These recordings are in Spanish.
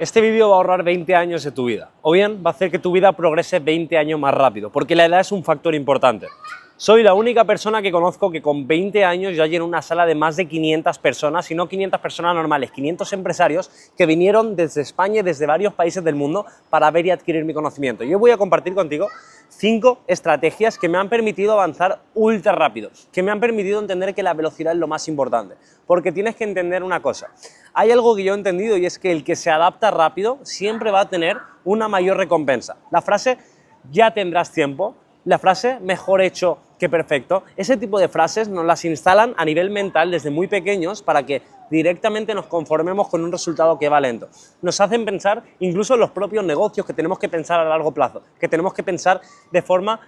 Este vídeo va a ahorrar 20 años de tu vida, o bien va a hacer que tu vida progrese 20 años más rápido, porque la edad es un factor importante. Soy la única persona que conozco que con 20 años ya llenó una sala de más de 500 personas, y no 500 personas normales, 500 empresarios que vinieron desde España y desde varios países del mundo para ver y adquirir mi conocimiento. Yo voy a compartir contigo 5 estrategias que me han permitido avanzar ultra rápido, que me han permitido entender que la velocidad es lo más importante, porque tienes que entender una cosa. Hay algo que yo he entendido y es que el que se adapta rápido siempre va a tener una mayor recompensa. La frase "ya tendrás tiempo", la frase "mejor hecho que perfecto", ese tipo de frases nos las instalan a nivel mental desde muy pequeños para que directamente nos conformemos con un resultado que va lento. Nos hacen pensar incluso en los propios negocios que tenemos que pensar a largo plazo, que tenemos que pensar de forma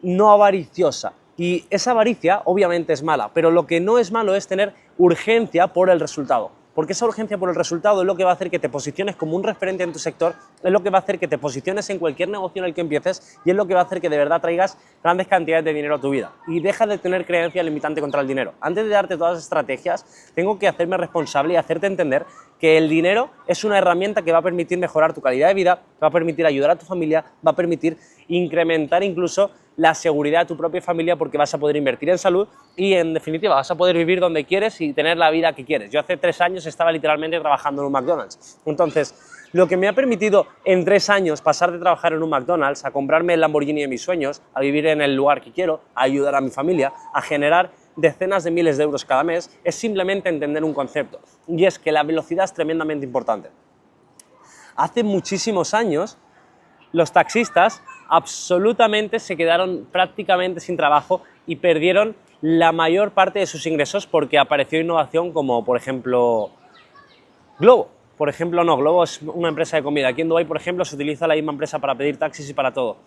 no avariciosa. Y esa avaricia obviamente es mala, pero lo que no es malo es tener urgencia por el resultado. Porque esa urgencia por el resultado es lo que va a hacer que te posiciones como un referente en tu sector, es lo que va a hacer que te posiciones en cualquier negocio en el que empieces y es lo que va a hacer que de verdad traigas grandes cantidades de dinero a tu vida. Y deja de tener creencia limitante contra el dinero. Antes de darte todas las estrategias, tengo que hacerme responsable y hacerte entender que el dinero es una herramienta que va a permitir mejorar tu calidad de vida, va a permitir ayudar a tu familia, va a permitir incrementar incluso la seguridad de tu propia familia, porque vas a poder invertir en salud y, en definitiva, vas a poder vivir donde quieres y tener la vida que quieres. Yo hace 3 años estaba literalmente trabajando en un McDonald's. Entonces, lo que me ha permitido en 3 años pasar de trabajar en un McDonald's a comprarme el Lamborghini de mis sueños, a vivir en el lugar que quiero, a ayudar a mi familia, a generar decenas de miles de euros cada mes, es simplemente entender un concepto, y es que la velocidad es tremendamente importante. Hace muchísimos años, los taxistas absolutamente se quedaron prácticamente sin trabajo y perdieron la mayor parte de sus ingresos porque apareció innovación como, por ejemplo, Glovo. Por ejemplo, no, Glovo es una empresa de comida. Aquí en Dubái, por ejemplo, se utiliza la misma empresa para pedir taxis y para todo.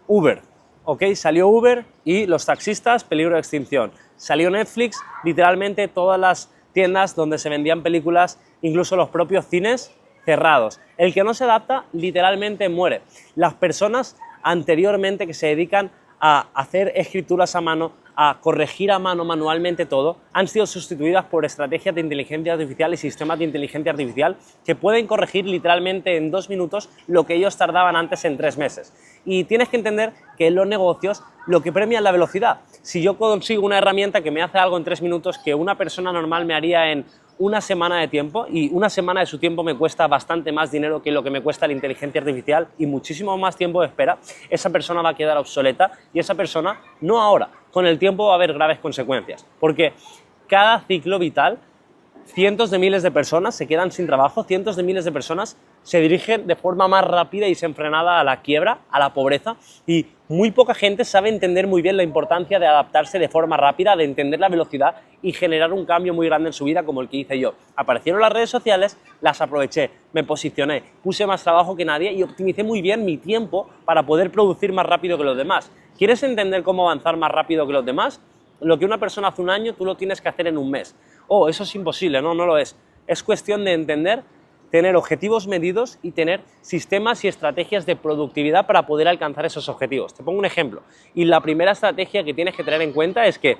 Uber, ¿ok? Salió Uber y los taxistas, peligro de extinción. Salió Netflix, literalmente todas las tiendas donde se vendían películas, incluso los propios cines, cerrados. El que no se adapta literalmente muere. Las personas anteriormente que se dedican a hacer escrituras a mano, a corregir a mano manualmente todo, han sido sustituidas por estrategias de inteligencia artificial y sistemas de inteligencia artificial que pueden corregir literalmente en 2 minutos lo que ellos tardaban antes en 3 meses. Y tienes que entender que en los negocios lo que premia es la velocidad. Si yo consigo una herramienta que me hace algo en 3 minutos que una persona normal me haría en una semana de tiempo, y una semana de su tiempo me cuesta bastante más dinero que lo que me cuesta la inteligencia artificial y muchísimo más tiempo de espera, esa persona va a quedar obsoleta y esa persona, no ahora, con el tiempo va a haber graves consecuencias. Porque cada ciclo vital, cientos de miles de personas se quedan sin trabajo, cientos de miles de personas se dirigen de forma más rápida y desenfrenada a la quiebra, a la pobreza, y muy poca gente sabe entender muy bien la importancia de adaptarse de forma rápida, de entender la velocidad y generar un cambio muy grande en su vida como el que hice yo. Aparecieron las redes sociales, las aproveché, me posicioné, puse más trabajo que nadie y optimicé muy bien mi tiempo para poder producir más rápido que los demás. ¿Quieres entender cómo avanzar más rápido que los demás? Lo que una persona hace un año, tú lo tienes que hacer en un mes. Oh, eso es imposible. No, no lo es. Es cuestión de entender, tener objetivos medidos y tener sistemas y estrategias de productividad para poder alcanzar esos objetivos. Te pongo un ejemplo. Y la primera estrategia que tienes que tener en cuenta es que,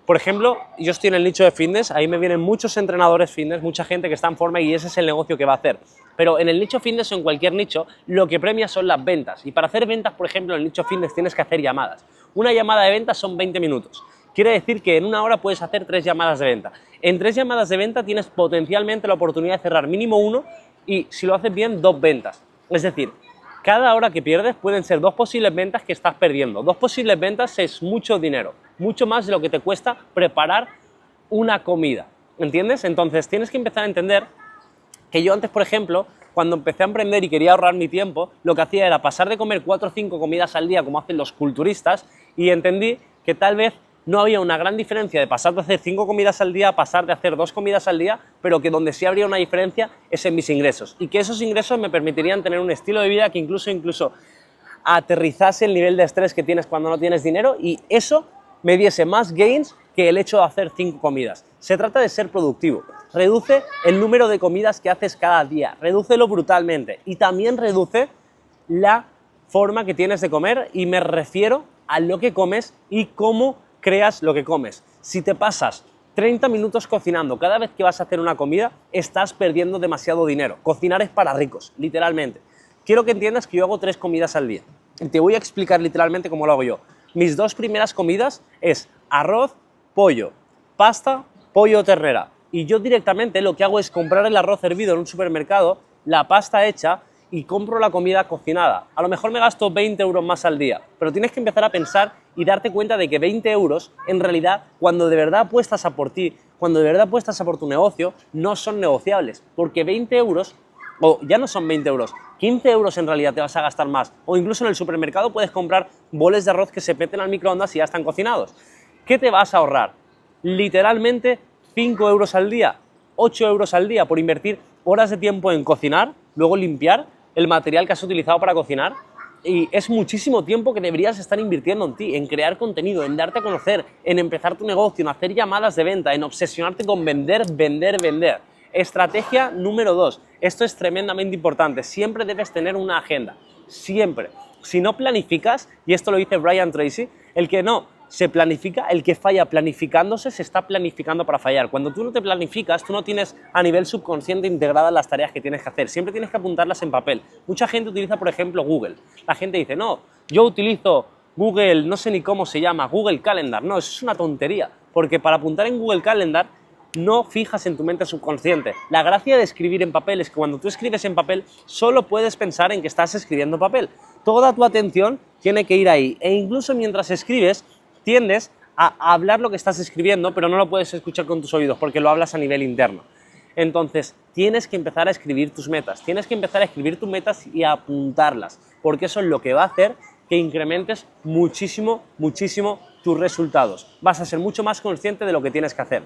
por ejemplo, yo estoy en el nicho de fitness, ahí me vienen muchos entrenadores fitness, mucha gente que está en forma y ese es el negocio que va a hacer. Pero en el nicho fitness o en cualquier nicho, lo que premia son las ventas. Y para hacer ventas, por ejemplo, en el nicho fitness tienes que hacer llamadas. Una llamada de ventas son 20 minutos. Quiere decir que en 1 hora puedes hacer 3 llamadas de venta. En 3 llamadas de venta tienes potencialmente la oportunidad de cerrar mínimo 1 y, si lo haces bien, 2 ventas. Es decir, cada hora que pierdes pueden ser 2 posibles ventas que estás perdiendo. 2 posibles ventas es mucho dinero, mucho más de lo que te cuesta preparar una comida, ¿entiendes? Entonces tienes que empezar a entender que yo antes, por ejemplo, cuando empecé a emprender y quería ahorrar mi tiempo, lo que hacía era pasar de comer 4 o 5 comidas al día como hacen los culturistas, y entendí que tal vez no había una gran diferencia de pasar de hacer 5 comidas al día a pasar de hacer 2 comidas al día, pero que donde sí habría una diferencia es en mis ingresos, y que esos ingresos me permitirían tener un estilo de vida que incluso aterrizase el nivel de estrés que tienes cuando no tienes dinero, y eso me diese más gains que el hecho de hacer 5 comidas. Se trata de ser productivo. Reduce el número de comidas que haces cada día, redúcelo brutalmente, y también reduce la forma que tienes de comer, y me refiero a lo que comes y cómo creas lo que comes. Si te pasas 30 minutos cocinando. Cada vez que vas a hacer una comida, estás perdiendo demasiado dinero. Cocinar es para ricos, literalmente. Quiero que entiendas que yo hago 3 comidas al día. Te voy a explicar literalmente cómo lo hago yo. Mis 2 primeras comidas es arroz, pollo, pasta, pollo o ternera. Y yo directamente lo que hago es comprar el arroz hervido en un supermercado, la pasta hecha y compro la comida cocinada. A lo mejor me gasto 20 euros más al día, pero tienes que empezar a pensar y darte cuenta de que 20 euros, en realidad, cuando de verdad apuestas a por ti, cuando de verdad apuestas a por tu negocio, no son negociables, porque 20 euros, o ya no son 20 euros, 15 euros en realidad te vas a gastar más, o incluso en el supermercado puedes comprar boles de arroz que se meten al microondas y ya están cocinados. ¿Qué te vas a ahorrar? Literalmente 5 euros al día, 8 euros al día por invertir horas de tiempo en cocinar, luego limpiar el material que has utilizado para cocinar, y es muchísimo tiempo que deberías estar invirtiendo en ti, en crear contenido, en darte a conocer, en empezar tu negocio, en hacer llamadas de venta, en obsesionarte con vender, vender, vender. Estrategia número 2. Esto es tremendamente importante. Siempre debes tener una agenda. Siempre. Si no planificas, y esto lo dice Brian Tracy, el que no se planifica, el que falla planificándose, se está planificando para fallar. Cuando tú no te planificas, tú no tienes a nivel subconsciente integradas las tareas que tienes que hacer. Siempre tienes que apuntarlas en papel. Mucha gente utiliza, por ejemplo, Google. La gente dice, no, yo utilizo Google, no sé ni cómo se llama, Google Calendar. No, eso es una tontería, porque para apuntar en Google Calendar no fijas en tu mente subconsciente. La gracia de escribir en papel es que cuando tú escribes en papel, solo puedes pensar en que estás escribiendo en papel. Toda tu atención tiene que ir ahí. E incluso mientras escribes, tiendes a hablar lo que estás escribiendo, pero no lo puedes escuchar con tus oídos porque lo hablas a nivel interno. Entonces, tienes que empezar a escribir tus metas, tienes que empezar a escribir tus metas y a apuntarlas, porque eso es lo que va a hacer que incrementes muchísimo, muchísimo tus resultados. Vas a ser mucho más consciente de lo que tienes que hacer.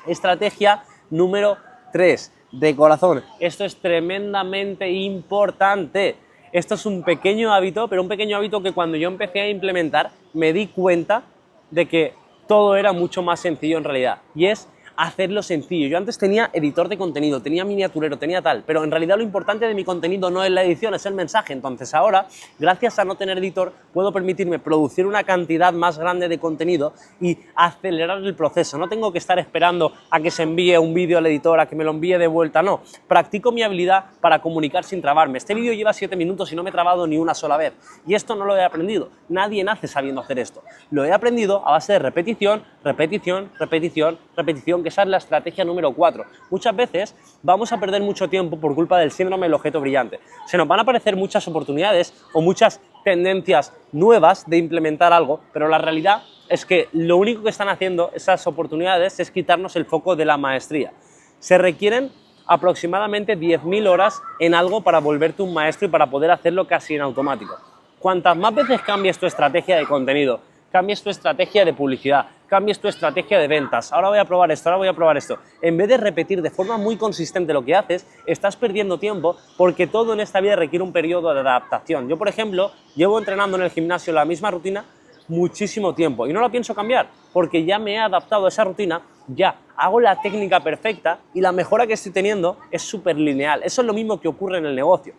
Estrategia número 3, de corazón. Esto es tremendamente importante. Esto es un pequeño hábito, pero un pequeño hábito que cuando yo empecé a implementar me di cuenta de que todo era mucho más sencillo en realidad. Y es hacerlo sencillo. Yo antes tenía editor de contenido, tenía miniaturero, tenía tal, pero en realidad lo importante de mi contenido no es la edición, es el mensaje. Entonces ahora, gracias a no tener editor, puedo permitirme producir una cantidad más grande de contenido y acelerar el proceso. No tengo que estar esperando a que se envíe un vídeo al editor, a que me lo envíe de vuelta, no. Practico mi habilidad para comunicar sin trabarme. Este vídeo lleva 7 minutos y no me he trabado ni una sola vez. Y esto no lo he aprendido. Nadie nace sabiendo hacer esto. Lo he aprendido a base de repetición, repetición, repetición, repetición, que esa es la estrategia número 4. Muchas veces vamos a perder mucho tiempo por culpa del síndrome del objeto brillante. Se nos van a aparecer muchas oportunidades o muchas tendencias nuevas de implementar algo, pero la realidad es que lo único que están haciendo esas oportunidades es quitarnos el foco de la maestría. Se requieren aproximadamente 10.000 horas en algo para volverte un maestro y para poder hacerlo casi en automático. Cuantas más veces cambies tu estrategia de contenido, cambies tu estrategia de publicidad, cambies tu estrategia de ventas, ahora voy a probar esto, ahora voy a probar esto. En vez de repetir de forma muy consistente lo que haces, estás perdiendo tiempo porque todo en esta vida requiere un periodo de adaptación. Yo, por ejemplo, llevo entrenando en el gimnasio la misma rutina muchísimo tiempo y no la pienso cambiar porque ya me he adaptado a esa rutina, ya hago la técnica perfecta y la mejora que estoy teniendo es súper lineal. Eso es lo mismo que ocurre en el negocio.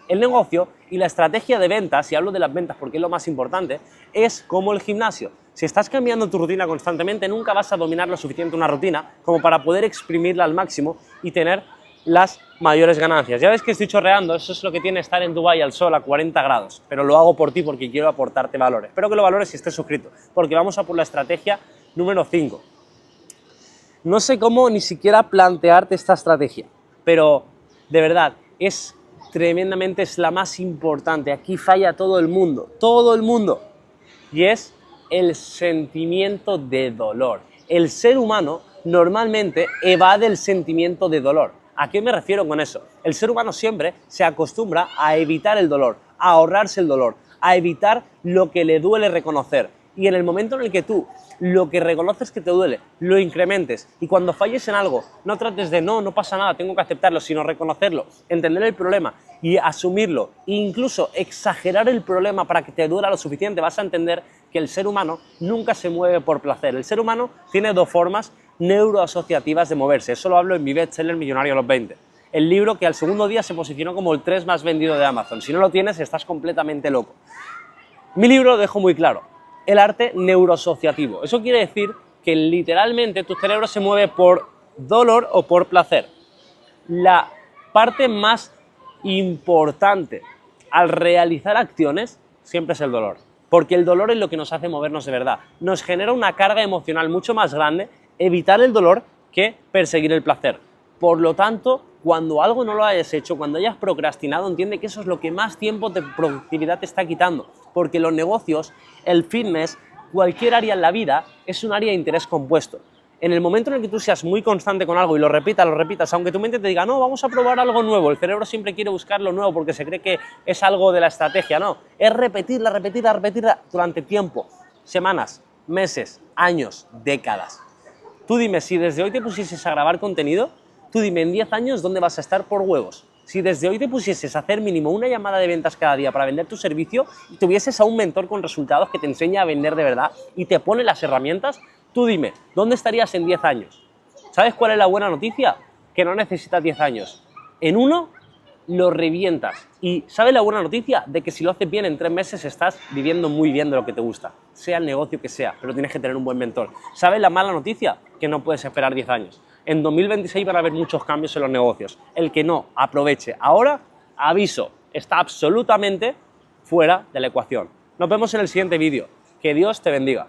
El negocio y la estrategia de ventas, y hablo de las ventas porque es lo más importante, es como el gimnasio. Si estás cambiando tu rutina constantemente, nunca vas a dominar lo suficiente una rutina como para poder exprimirla al máximo y tener las mayores ganancias. Ya ves que estoy chorreando, eso es lo que tiene estar en Dubái al sol a 40 grados, pero lo hago por ti porque quiero aportarte valores. Espero que lo valores si estés suscrito, porque vamos a por la estrategia número 5. No sé cómo ni siquiera plantearte esta estrategia, pero de verdad es tremendamente, es la más importante. Aquí falla todo el mundo, y es el sentimiento de dolor. El ser humano normalmente evade el sentimiento de dolor. ¿A qué me refiero con eso? El ser humano siempre se acostumbra a evitar el dolor, a ahorrarse el dolor, a evitar lo que le duele reconocer. Y en el momento en el que tú lo que reconoces que te duele, lo incrementes, y cuando falles en algo, no trates de no pasa nada, tengo que aceptarlo, sino reconocerlo, entender el problema y asumirlo, e incluso exagerar el problema para que te duela lo suficiente, vas a entender que el ser humano nunca se mueve por placer. El ser humano tiene 2 formas neuroasociativas de moverse. Eso lo hablo en mi bestseller Millonario a los 20. El libro que al segundo día se posicionó como el 3 más vendido de Amazon. Si no lo tienes, estás completamente loco. Mi libro lo dejo muy claro. El arte neuroasociativo. Eso quiere decir que literalmente tu cerebro se mueve por dolor o por placer. La parte más importante al realizar acciones siempre es el dolor, porque el dolor es lo que nos hace movernos de verdad. Nos genera una carga emocional mucho más grande evitar el dolor que perseguir el placer. Por lo tanto, cuando algo no lo hayas hecho, cuando hayas procrastinado, entiende que eso es lo que más tiempo de productividad te está quitando, porque los negocios, el fitness, cualquier área en la vida es un área de interés compuesto. En el momento en el que tú seas muy constante con algo y lo repitas, aunque tu mente te diga, no, vamos a probar algo nuevo, el cerebro siempre quiere buscar lo nuevo porque se cree que es algo de la estrategia, no, es repetirla durante tiempo, semanas, meses, años, décadas. Tú dime, si desde hoy te pusieses a grabar contenido, tú dime en 10 años dónde vas a estar por huevos. Si desde hoy te pusieses a hacer mínimo una llamada de ventas cada día para vender tu servicio y tuvieses a un mentor con resultados que te enseña a vender de verdad y te pone las herramientas, tú dime, ¿dónde estarías en 10 años? ¿Sabes cuál es la buena noticia? Que no necesitas 10 años. En uno lo revientas. Y ¿sabes la buena noticia? De que si lo haces bien en 3 meses estás viviendo muy bien de lo que te gusta. Sea el negocio que sea, pero tienes que tener un buen mentor. ¿Sabes la mala noticia? Que no puedes esperar 10 años. En 2026 van a haber muchos cambios en los negocios. El que no aproveche ahora, aviso, está absolutamente fuera de la ecuación. Nos vemos en el siguiente vídeo. Que Dios te bendiga.